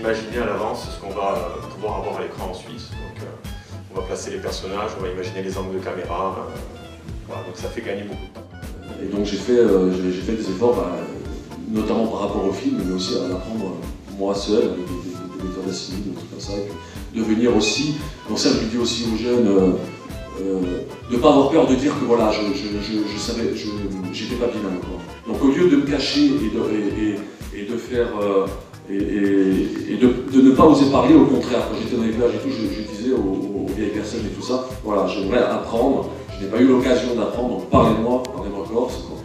imaginer à l'avance ce qu'on va pouvoir avoir à l'écran ensuite. Donc, on va placer les personnages, on va imaginer les angles de caméra. Voilà, donc ça fait gagner beaucoup de temps. Et donc j'ai fait des efforts, notamment par rapport au film, mais aussi à l'apprendre moi seul, avec des méthodes assises, des trucs comme ça. Et puis de venir aussi, donc ça je le dis aussi aux jeunes, de ne pas avoir peur de dire que voilà, je savais, j'étais pas bilingue encore. Donc au lieu de me cacher et de faire et de ne pas oser parler, au contraire, quand j'étais dans les villages et tout, je disais aux vieilles personnes et tout ça, voilà, j'aimerais apprendre, je n'ai pas eu l'occasion d'apprendre, donc parlez-moi corse, quoi.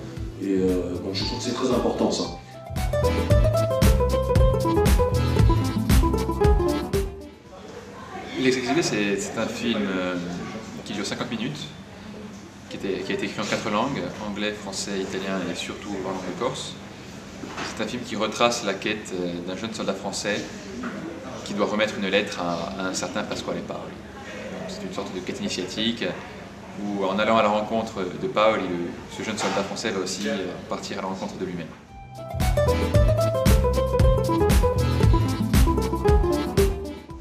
Et donc je trouve que c'est très important ça. Les Exilés, c'est un film qui dure 50 minutes, qui a été écrit en 4 langues, anglais, français, italien et surtout en langue corse. C'est un film qui retrace la quête d'un jeune soldat français qui doit remettre une lettre à un certain Pasquale Paoli. C'est une sorte de quête initiatique où, en allant à la rencontre de Paoli, ce jeune soldat français va aussi partir à la rencontre de lui-même.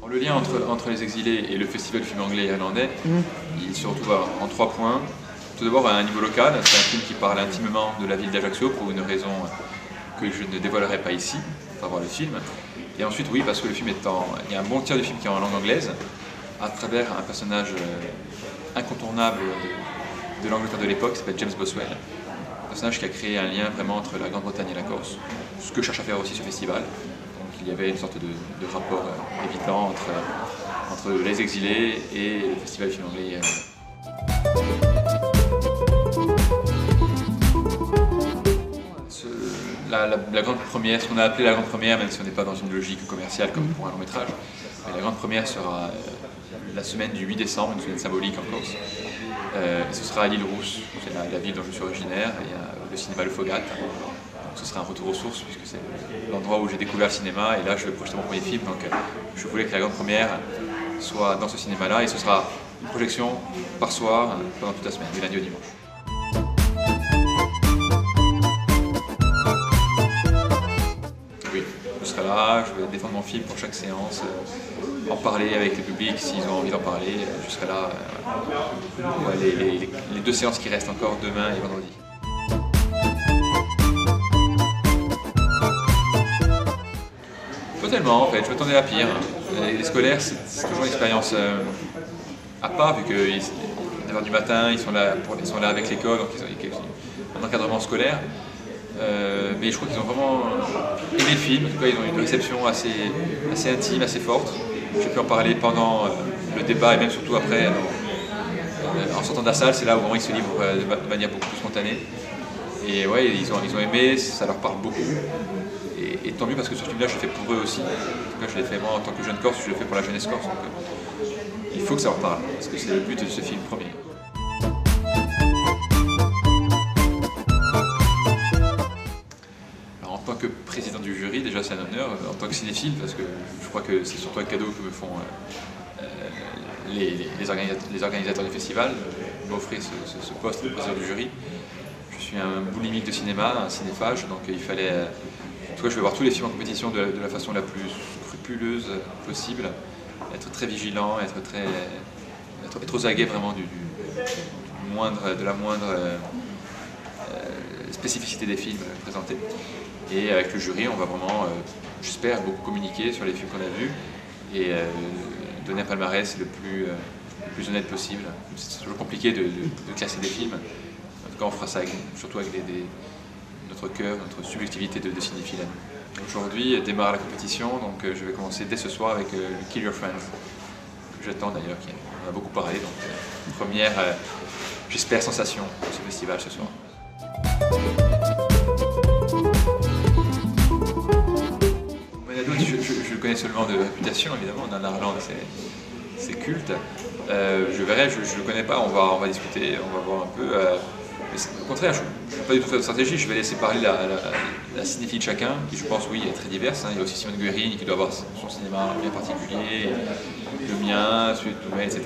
Le lien entre Les Exilés et le Festival du film anglais et irlandais, il se retrouve en 3 points. Tout d'abord, à un niveau local, c'est un film qui parle intimement de la ville d'Ajaccio pour une raison que je ne dévoilerai pas ici, pour voir le film. Et ensuite, oui, parce que le film il y a un bon tiers du film qui est en langue anglaise, à travers un personnage incontournable de l'Angleterre de l'époque, qui s'appelle James Boswell. Un personnage qui a créé un lien vraiment entre la Grande-Bretagne et la Corse, ce que cherche à faire aussi ce festival. Donc il y avait une sorte de rapport évident entre Les Exilés et le Festival du film anglais. La grande première, ce qu'on a appelé la grande première, même si on n'est pas dans une logique commerciale comme pour un long métrage, mais la grande première sera la semaine du 8 décembre, une semaine symbolique en Corse. Et ce sera à l'île Rousse, c'est la ville dont je suis originaire, et il y a le cinéma Le Fogat. Donc ce sera un retour aux sources, puisque c'est l'endroit où j'ai découvert le cinéma, et là je vais projeter mon premier film, donc je voulais que la grande première soit dans ce cinéma-là, et ce sera une projection par soir pendant toute la semaine, du lundi au dimanche. Oui, je serai là, je vais défendre mon film pour chaque séance, en parler avec le public s'ils ont envie d'en parler. Je serai là les 2 séances qui restent encore, demain et vendredi. Totalement, en fait, je m'attendais à pire. Les scolaires, c'est toujours une expérience à part, vu que 9h du matin, ils sont là avec l'école, donc ils ont un encadrement scolaire. Mais je crois qu'ils ont vraiment aimé le film. En tout cas, ils ont une réception assez intime, assez forte. J'ai pu en parler pendant le débat et même surtout après, en sortant de la salle. C'est là où vraiment ils se livrent de manière beaucoup plus spontanée. Et ouais, ils ont aimé, ça leur parle beaucoup. Et tant mieux, parce que ce film-là, je l'ai fait pour eux aussi. En tout cas, je l'ai fait moi en tant que jeune Corse, je l'ai fait pour la jeunesse corse. Donc, il faut que ça leur parle, parce que c'est le but de ce film premier. Alors, en tant que président du jury, déjà c'est un honneur, en tant que cinéphile, parce que je crois que c'est surtout un cadeau que me font les organisateurs du festival, m'offrir ce poste de président du jury. Je suis un boulimique de cinéma, un cinéphage, donc il fallait... En tout cas, je vais voir tous les films en compétition de la façon la plus scrupuleuse possible, être très vigilant, être aux aguets vraiment de la moindre spécificité des films présentés. Et avec le jury, on va vraiment, j'espère, beaucoup communiquer sur les films qu'on a vus et donner un palmarès le plus honnête possible. C'est toujours compliqué de classer des films. En tout cas, on fera ça surtout avec notre cœur, notre subjectivité de cinéphile. Aujourd'hui démarre la compétition, donc je vais commencer dès ce soir avec Kill Your Friends, que j'attends d'ailleurs, qui en a beaucoup parlé. Donc une première, j'espère, sensation de ce festival ce soir. Je le connais seulement de réputation, évidemment. En Irlande, c'est culte. Je verrai, je ne le connais pas, on va discuter, on va voir un peu. Au contraire, je ne vais pas du tout faire de stratégie, je vais laisser parler la cinéphilie de chacun, qui je pense, oui, est très diverse. Il y a aussi Simone Guerini qui doit avoir son cinéma bien particulier, le mien, celui de Toumet, etc.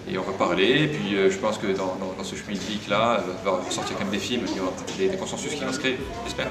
Et on va parler, et puis je pense que dans ce schmilblick là, il va sortir quand même des films, il y aura peut-être des consensus qui vont se créer, j'espère.